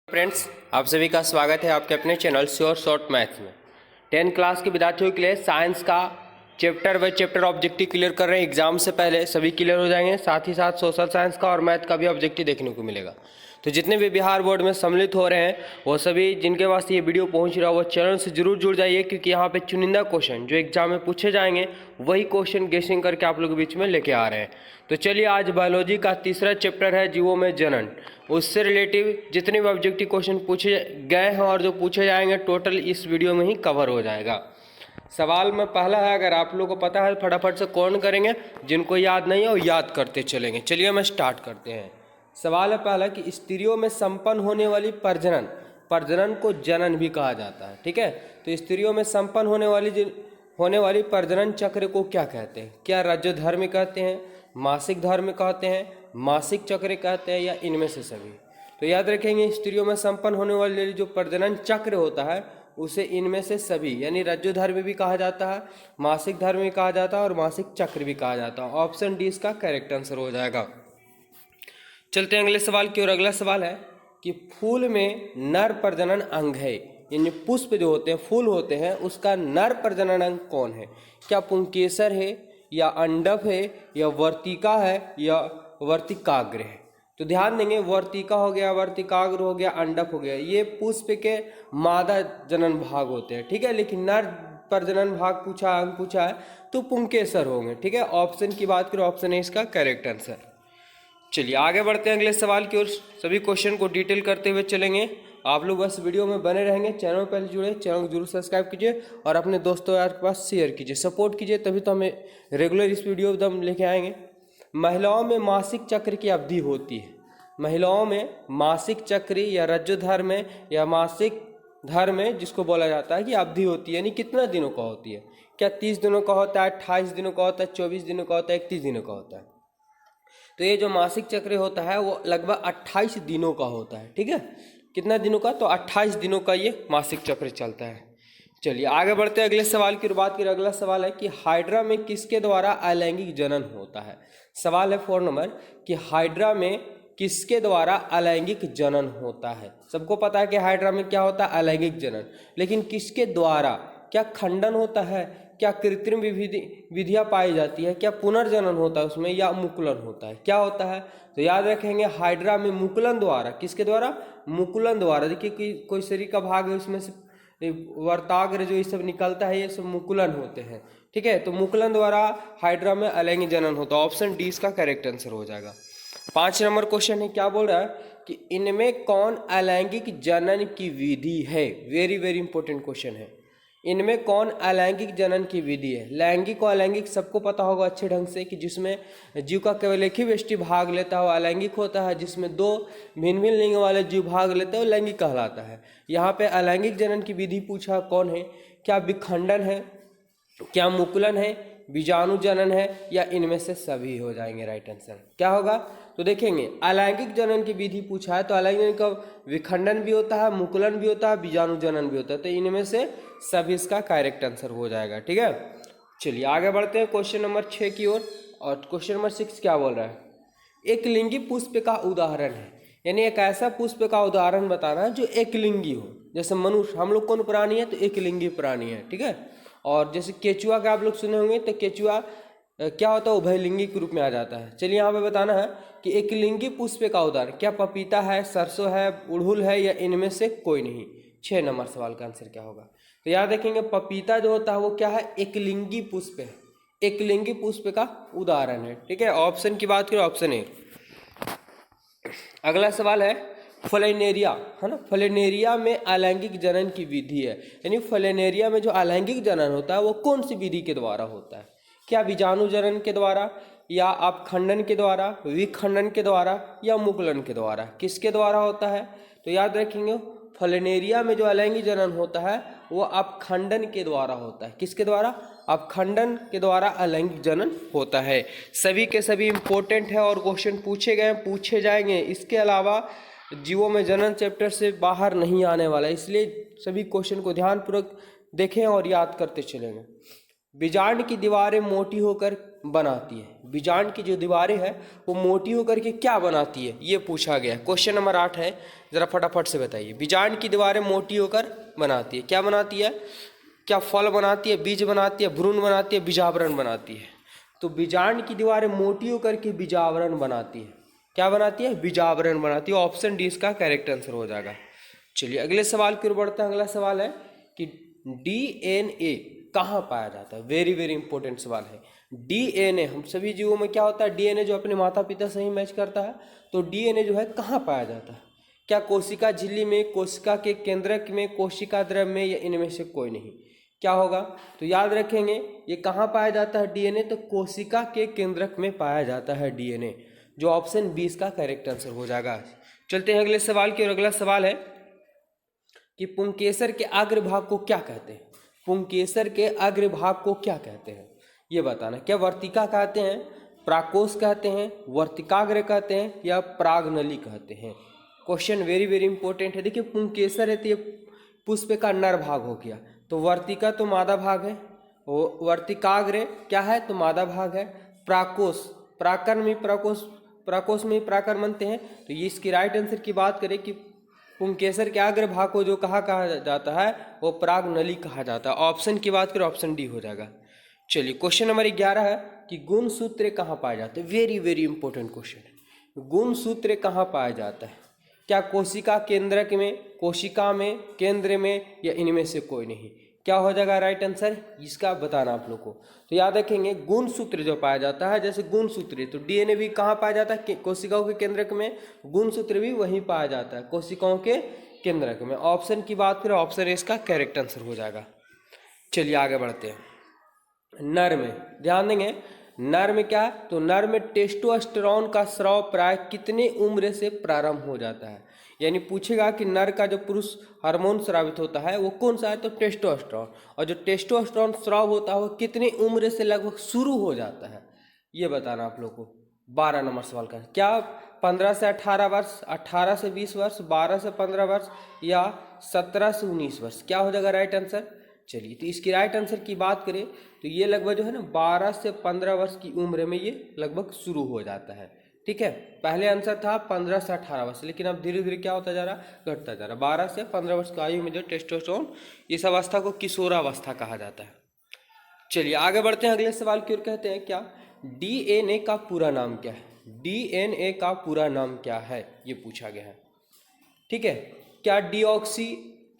Friends, आप सभी का स्वागत है आपके अपने चैनल श्योर शॉर्ट मैथ्स में। 10th क्लास के विद्यार्थियों के लिए साइंस का chapter by chapter objective clear कर रहे हैं। एग्जाम से पहले सभी क्लियर हो जाएंगे। साथ ही साथ सोशल साइंस का और मैथ का भी ऑब्जेक्टिव देखने को मिलेगा। तो जितने भी बिहार बोर्ड में सम्मिलित हो रहे हैं वो सभी जिनके पास ये वीडियो पहुंच रहा है वो चैनल से जरूर जुड़ जाइए, क्योंकि यहाँ पे चुनिंदा क्वेश्चन जो एग्जाम में पूछे जाएंगे वही क्वेश्चन गेसिंग करके आप लोग के बीच में लेके आ रहे हैं। तो चलिए, आज बायोलॉजी का तीसरा चैप्टर है जीवों में जनन। उससे रिलेटिव जितने भी ऑब्जेक्टिव क्वेश्चन पूछे गए हैं और जो पूछे जाएंगे टोटल इस वीडियो में ही कवर हो जाएगा। सवाल में पहला है, अगर आप लोगों को पता है फटाफट से कौन करेंगे, जिनको याद नहीं है वो याद करते चलेंगे। चलिए हम स्टार्ट करते हैं। सवाल है पहला कि स्त्रियों में संपन्न होने वाली प्रजनन को जनन भी कहा जाता है। ठीक है, तो स्त्रियों में संपन्न होने वाली प्रजनन चक्र को क्या कहते हैं? क्या रजोधर्म कहते हैं, मासिक धर्म कहते हैं, मासिक चक्र कहते हैं, या इनमें से सभी? तो याद रखेंगे, स्त्रियों में संपन्न होने वाली जो प्रजनन चक्र होता है उसे इनमें से सभी यानी रजोधर्म भी कहा जाता है, मासिक धर्म भी कहा जाता है और मासिक चक्र भी कहा जाता है। ऑप्शन डी इसका करेक्ट आंसर हो जाएगा। चलते हैं अगले सवाल की ओर। अगला सवाल है कि फूल में नर प्रजनन अंग है, यानी पुष्प जो होते हैं, फूल होते हैं, उसका नर प्रजनन अंग कौन है? क्या पुंकेसर है, या अंडक है, या वर्तिका है, या वर्तिकाग्र है? तो ध्यान देंगे, वर्तिका हो गया, वर्तिकाग्र हो गया, अंडक हो गया, ये पुष्प के मादा जनन भाग होते हैं। ठीक है, लेकिन नर प्रजनन भाग पूछा, अंग पूछा है तो पुंकेसर होंगे। ठीक है, ऑप्शन की बात करें, ऑप्शन है इसका करेक्ट आंसर। चलिए आगे बढ़ते हैं अगले सवाल की ओर। सभी क्वेश्चन को डिटेल करते हुए चलेंगे। आप लोग बस वीडियो में बने रहेंगे। चैनल पहले जुड़े, चैनल को जरूर सब्सक्राइब कीजिए और अपने दोस्तों यार के पास शेयर कीजिए, सपोर्ट कीजिए, तभी तो हमें रेगुलर इस वीडियो एकदम लेके आएंगे। महिलाओं में मासिक चक्र की अवधि होती है। महिलाओं में मासिक चक्र या रजोधर्म या मासिक धर्म जिसको बोला जाता है कि अवधि होती है, यानी कितना दिनों का होती है? क्या 30 दिनों का होता है, 28 दिनों का होता है, 24 दिनों का होता है, 31 दिनों का होता है? तो ये जो मासिक चक्र होता है वो लगभग 28 दिनों का होता है। ठीक है, कितना दिनों का? तो 28 दिनों का ये मासिक चक्र चलता है। चलिए आगे बढ़ते हैं अगले सवाल की बात करें। अगला सवाल है कि हाइड्रा में किसके द्वारा अलैंगिक जनन होता है? सवाल है 4 नंबर कि हाइड्रा में किसके द्वारा अलैंगिक जनन होता है? सबको पता है कि हाइड्रा में क्या होता है, अलैंगिक जनन, लेकिन किसके द्वारा? क्या खंडन होता है, क्या कृत्रिम विधियाँ पाई जाती है, क्या पुनर्जनन होता है उसमें, या मुकुलन होता है? क्या होता है? तो याद रखेंगे, हाइड्रा में मुकुलन द्वारा, किसके द्वारा? मुकुलन द्वारा। देखिए कोई शरीर का भाग है उसमें से वर्ताग्र जो ये सब निकलता है, ये सब मुकुलन होते हैं। ठीक है, तो मुकुलन द्वारा हाइड्रा में अलैंगिक जनन होता है। ऑप्शन डी इसका करेक्ट आंसर हो जाएगा। 5 नंबर क्वेश्चन है, क्या बोल रहा है कि इनमें कौन अलैंगिक जनन की विधि है? वेरी वेरी इंपॉर्टेंट क्वेश्चन है। इनमें कौन अलैंगिक जनन की विधि है? लैंगिक और अलैंगिक सबको पता होगा अच्छे ढंग से कि जिसमें जीव का केवल एक ही व्यष्टि भाग लेता है वो अलैंगिक होता है, जिसमें 2 भिन्न भिन्न लिंग वाले जीव भाग लेते हैं वो लैंगिक कहलाता है। यहाँ पे अलैंगिक जनन की विधि पूछा कौन है? क्या विखंडन है, क्या मुकुलन है, बीजाणु जनन है, या इनमें से सभी हो जाएंगे? राइट आंसर क्या होगा? तो देखेंगे, अलैंगिक जनन की विधि पूछा है तो अलैंगिक का विखंडन भी होता है, मुकुलन भी होता है, बीजाणु जनन भी होता है, तो इनमें से सभी इसका करेक्ट आंसर हो जाएगा। ठीक है, चलिए आगे बढ़ते हैं क्वेश्चन नंबर 6 की ओर। और क्वेश्चन नंबर 6 क्या बोल रहा है? एक लिंगी पुष्प का उदाहरण है, यानी एक ऐसा पुष्प का उदाहरण बताना है जो एक लिंगी हो। जैसे मनुष्य, हम लोग कौन प्राणी है? तो एक लिंगी प्राणी है। ठीक है, और जैसे केचुआ का आप लोग सुने होंगे, तो केचुआ क्या होता है? उभयलिंगी के रूप में आ जाता है। चलिए यहाँ पे बताना है कि एक लिंगी पुष्प का उदाहरण, क्या पपीता है, सरसों है, उड़हुल है, या इनमें से कोई नहीं? 6 नंबर सवाल का आंसर क्या होगा? तो याद रखेंगे, पपीता जो होता है वो क्या है? एक लिंगी पुष्प है, एक लिंगी पुष्प का उदाहरण है। ठीक है, ऑप्शन की बात करें, ऑप्शन ए। अगला सवाल है फ्लेनेरिया, है ना? फ्लेनेरिया में अलैंगिक जनन की विधि है, यानी फ्लेनेरिया में जो अलैंगिक जनन होता है वो कौन सी विधि के द्वारा होता है? क्या बीजाणु जनन के द्वारा, या अपखंडन के द्वारा, विखंडन के द्वारा, या मुकुलन के द्वारा? किसके द्वारा होता है? तो याद रखेंगे, फ्लेनेरिया में जो अलैंगिक जनन होता है वो अपखंडन के द्वारा होता है। किसके द्वारा? अपखंडन के द्वारा अलैंगिक जनन होता है। सभी के सभी इंपॉर्टेंट है और क्वेश्चन पूछे गए, पूछे जाएंगे। इसके अलावा जीवों में जनन चैप्टर से बाहर नहीं आने वाला है, इसलिए सभी क्वेश्चन को ध्यानपूर्वक देखें और याद करते चलेंगे। बीजांड की दीवारें मोटी होकर बनाती है। बीजांड की जो दीवारें हैं वो मोटी होकर के क्या बनाती है, ये पूछा गया। क्वेश्चन नंबर 8 है, जरा फटाफट से बताइए। बीजांड की दीवारें मोटी होकर बनाती है, क्या बनाती है? क्या फल बनाती है, बीज बनाती है, भ्रूण बनाती है, बीजावरण बनाती है? तो बीजांड की दीवारें मोटी होकर के बीजावरण बनाती है। क्या बनाती है? बीजावरण बनाती है। ऑप्शन डी इसका करेक्ट आंसर हो जाएगा। चलिए अगले सवाल की ओर बढ़ते हैं। अगला सवाल है कि डीएनए कहाँ पाया जाता है? वेरी वेरी इंपॉर्टेंट सवाल है। डीएनए हम सभी जीवों में क्या होता है? डीएनए जो अपने माता पिता से ही मैच करता है, तो डीएनए जो है कहाँ पाया जाता है? क्या कोशिका झिल्ली में, कोशिका के केंद्रक में, कोशिका द्रव में, या इनमें से कोई नहीं? क्या होगा? तो याद रखेंगे ये कहाँ पाया जाता है डीएनए? तो कोशिका के केंद्रक में पाया जाता है डीएनए, जो ऑप्शन 20 का करेक्ट आंसर हो जाएगा। चलते हैं अगले सवाल की ओर। अगला सवाल है कि पुंकेसर के अग्रभाग को क्या कहते हैं? पुंकेसर के अग्रभाग को क्या कहते हैं, ये बताना। क्या वर्तिका कहते हैं, प्राकोष कहते हैं, वर्तिकाग्र कहते हैं, या प्रागनली कहते हैं? क्वेश्चन वेरी वेरी इंपॉर्टेंट है। देखिए पुंकेसर है तो ये पुष्प का नर भाग हो गया, तो वर्तिका तो मादा भाग है, वर्तिकाग्र क्या है? तो मादा भाग है। प्राकोष, प्राकर्म में प्राकोष, प्राकोष में प्राकर बनते हैं, तो ये इसकी राइट आंसर की बात करें कि पुंकेसर के अग्र भाग को जो कहा जाता है वो प्रागनली कहा जाता है। ऑप्शन की बात करें, ऑप्शन डी हो जाएगा। चलिए क्वेश्चन नंबर 11 है कि गुणसूत्र कहाँ पाए जाते हैं? वेरी वेरी इंपॉर्टेंट क्वेश्चन है। गुणसूत्र कहाँ पाया जाता है? क्या कोशिका केंद्रक में, कोशिका में, केंद्र में, या इनमें से कोई नहीं? क्या हो जाएगा राइट आंसर, इसका बताना आप लोग को। तो याद रखेंगे गुणसूत्र जो पाया जाता है, जैसे गुणसूत्र, तो डीएनए भी कहाँ पाया जाता है? कोशिकाओं के केंद्रक में। गुणसूत्र भी वहीं पाया जाता है, कोशिकाओं के केंद्रक में। ऑप्शन की बात करें, ऑप्शन इसका करेक्ट आंसर हो जाएगा। चलिए आगे बढ़ते हैं। नर में ध्यान देंगे, नर में क्या है? तो नर में टेस्टोस्टेरोन का स्राव प्राय कितने उम्र से प्रारंभ हो जाता है? यानी पूछेगा कि नर का जो पुरुष हार्मोन स्रावित होता है वो कौन सा है? तो टेस्टोस्टेरोन। और जो टेस्टोस्टेरोन स्राव होता है वो कितनी उम्र से लगभग शुरू हो जाता है, ये बताना आप लोग को। 12 नंबर सवाल का क्या 15 से 18 वर्ष, 18 से 20 वर्ष, 12 से 15 वर्ष, या 17 से 19 वर्ष? क्या हो जाएगा राइट आंसर? चलिए तो इसकी राइट आंसर की बात करें तो ये लगभग जो है ना 12 से 15 वर्ष की उम्र में ये लगभग शुरू हो जाता है। ठीक है, पहले आंसर था 15 से 18 वर्ष, लेकिन अब धीरे धीरे क्या होता जा रहा, घटता जा रहा। 12 से 15 वर्ष की आयु में जो टेस्टोस्टेरोन, इस अवस्था को किशोरावस्था कहा जाता है। चलिए आगे बढ़ते हैं अगले सवाल की ओर। कहते हैं क्या डीएनए का पूरा नाम क्या है? डीएनए का पूरा नाम क्या है, ये पूछा गया है। ठीक है, क्या डीऑक्सी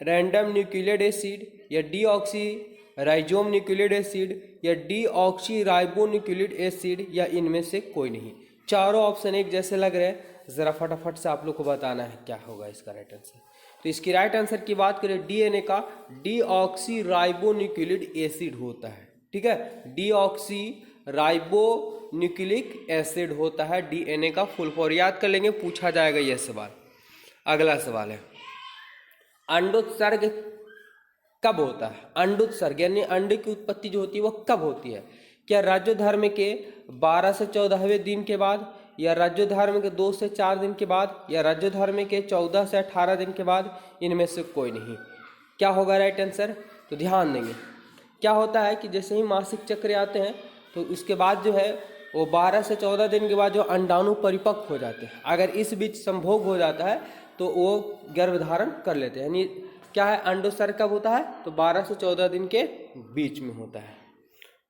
रैंडम न्यूक्लियोटाइड एसिड, या डीऑक्सी राइजोम न्यूक्लियोटाइड एसिड, या डीऑक्सी राइबो न्यूक्लियोटाइड एसिड, या इनमें से कोई नहीं? चारों ऑप्शन एक जैसे लग रहे हैं, जरा फटाफट से आप लोग को बताना है क्या होगा इसका राइट आंसर। तो इसकी राइट आंसर की बात करें, डीएनए का डीऑक्सी राइबो न्यूक्लियोटाइड एसिड होता है। ठीक है, डीऑक्सी राइबो न्यूक्लिक एसिड होता है डीएनए का फुल फॉर्म। याद कर लेंगे, पूछा जाएगा यह सवाल। अगला सवाल है अंडोत्सर्ग कब होता है? अंडोत्सर्ग यानी अंडे की उत्पत्ति जो होती है वो कब होती है? क्या राज्योधर्म के 12 से 14वें दिन के बाद, या राज्योधर्म के 2 से 4 दिन के बाद, या राज्योधर्म के 14 से 18 दिन के बाद? इनमें से कोई नहीं। क्या होगा राइट आंसर? तो ध्यान देंगे, क्या होता है कि जैसे ही मासिक चक्र आते हैं तो उसके बाद जो है वो 12 से 14 दिन के बाद जो अंडाणु परिपक्व हो जाते हैं, अगर इस बीच संभोग हो जाता है तो वो गर्भधारण कर लेते हैं। यानी क्या है, अंडोत्सर्ग कब होता है? तो 12 से 14 दिन के बीच में होता है।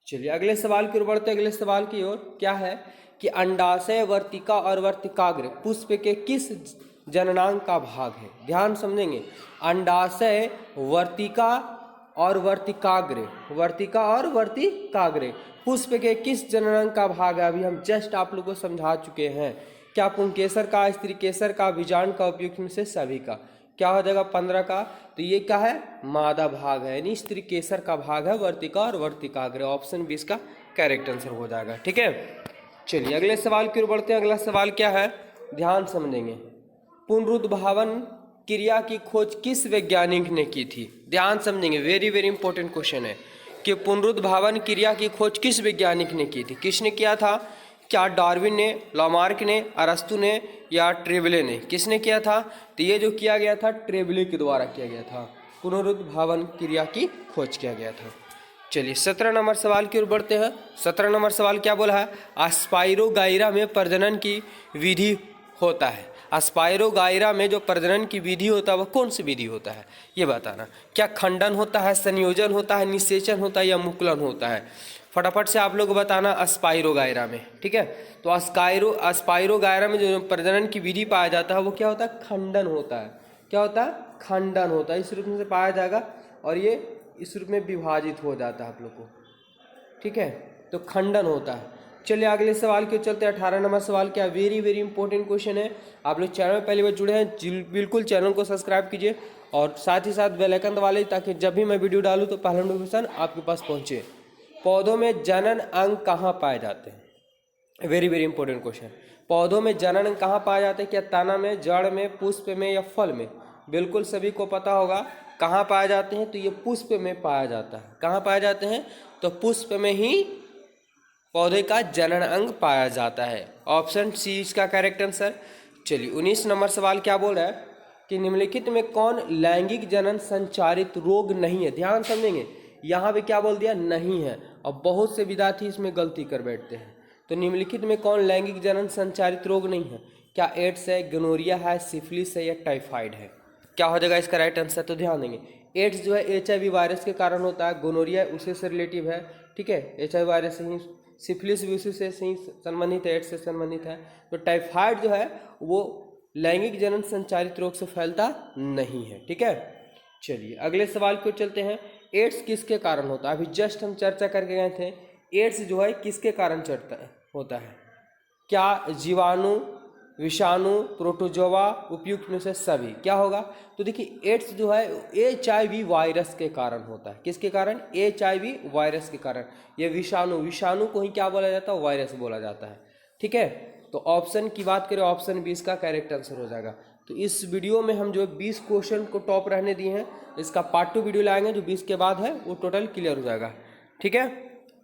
चलिए अगले सवाल की ओर बढ़ते हैं। अगले सवाल की ओर क्या है कि अंडाशय, वर्तिका और वर्तिकाग्र पुष्प के किस जननांग का भाग है? ध्यान समझेंगे, अंडाशय, वर्तिका और वर्तिकाग्र, वर्तिका और वर्तिकाग्र पुष्प के किस जननांग का भाग है? अभी हम जस्ट आप लोगों को समझा चुके हैं। क्या पुंकेसर का, स्त्री केसर का, बीजांड का, उपयुक्त में से सभी का? क्या हो जाएगा 15 का? तो ये क्या है, मादा भाग है, यानी स्त्री केसर का भाग है वर्तिका और वर्तिकाग्र। ऑप्शन 20 का करेक्ट आंसर हो जाएगा। ठीक है, चलिए अगले सवाल की ओर बढ़ते हैं। अगला सवाल क्या है, ध्यान समझेंगे। पुनरुद्भावन क्रिया की खोज किस वैज्ञानिक ने की थी? ध्यान समझेंगे, वेरी वेरी इंपॉर्टेंट क्वेश्चन है कि पुनरुद्भावन क्रिया की खोज किस वैज्ञानिक ने की थी? किसने किया था? क्या डार्विन ने, लामार्क ने, अरस्तु ने, या ट्रेवले ने? किसने किया था? तो ये जो किया गया था ट्रेवले के द्वारा किया गया था, पुनरुद्भावन क्रिया की खोज किया गया था। चलिए 17 नंबर सवाल की ओर बढ़ते हैं। 17 नंबर सवाल क्या बोला है? अस्पाइरोगाइरा में प्रजनन की विधि होता है। अस्पाइरोगाइरा में जो प्रजनन की विधि होता है वह कौन सी विधि होता है, ये बताना। क्या खंडन होता है, संयोजन होता है, निषेचन होता है या मुकुलन होता है? फटाफट से आप लोग बताना अस्पाइरोगाइरा में, ठीक है। तो अस्पाइरोगाइरा में जो प्रजनन की विधि पाया जाता है वो क्या होता है? खंडन होता है। क्या होता है? खंडन होता है। इस रूप में से पाया जाएगा और ये इस रूप में विभाजित हो जाता है आप लोग को, ठीक है। तो खंडन होता है। चलिए अगले सवाल के चलते हैं। 18 नंबर सवाल क्या? वेरी वेरी इंपॉर्टेंट क्वेश्चन है। आप लोग चैनल में पहली बार जुड़े हैं, बिल्कुल चैनल को सब्सक्राइब कीजिए और साथ ही साथ बेल आइकन दबा लीजिए ताकि जब भी मैं वीडियो डालूँ तो पहला नोटिफिकेशन आपके पास पहुँचे। पौधों में जनन अंग कहाँ पाए जाते हैं? Very very important question. पौधों में जनन अंग कहाँ पाए जाते हैं? क्या तना में, जड़ में, पुष्प में या फल में? बिल्कुल सभी को पता होगा कहाँ पाए जाते हैं। तो ये पुष्प में पाया जाता है। कहाँ पाए जाते हैं? तो पुष्प में ही पौधे का जनन अंग पाया जाता है। ऑप्शन सी इसका करेक्ट आंसर। चलिए 19 नंबर सवाल क्या बोल रहा है कि निम्नलिखित में कौन लैंगिक जनन संचारित रोग नहीं है? ध्यान समझेंगे, यहाँ पे क्या बोल दिया? नहीं है। और बहुत से विद्यार्थी इसमें गलती कर बैठते हैं। तो निम्नलिखित में कौन लैंगिक जनन संचारित रोग नहीं है? क्या एड्स है, गोनोरिया है, सिफिलिस है या टाइफाइड है? क्या हो जाएगा इसका राइट आंसर? तो ध्यान देंगे, एड्स जो है HIV वायरस के कारण होता है, गोनोरिया उसी से रिलेटिव है, ठीक है, HIV वायरस से ही, सिफिलिस भी उसी से ही संबंधित है, एड्स से संबंधित है। तो टाइफाइड जो है वो लैंगिक जनन संचारित रोग से फैलता नहीं है, ठीक है। चलिए अगले सवाल को चलते हैं। एड्स किसके कारण होता है? अभी जस्ट हम चर्चा करके गए थे, एड्स जो है किसके कारण होता है? क्या जीवाणु, विषाणु, प्रोटोजोआ, उपयुक्त में से सभी? क्या होगा? तो देखिए एड्स जो है HIV वायरस के कारण होता है। किसके कारण? HIV वायरस के कारण। ये विषाणु को ही क्या बोला जाता है? वायरस बोला जाता है, ठीक है। तो ऑप्शन की बात करें, ऑप्शन 20 का करेक्ट आंसर हो जाएगा। तो इस वीडियो में हम जो है 20 क्वेश्चन को टॉप रहने दिए हैं। इसका पार्ट 2 वीडियो लाएंगे जो 20 के बाद है, वो टोटल क्लियर हो जाएगा, ठीक है।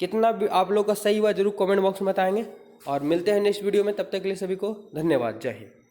कितना आप लोग का सही हुआ जरूर कमेंट बॉक्स में बताएंगे और मिलते हैं नेक्स्ट वीडियो में। तब तक के लिए सभी को धन्यवाद। जय हिंद।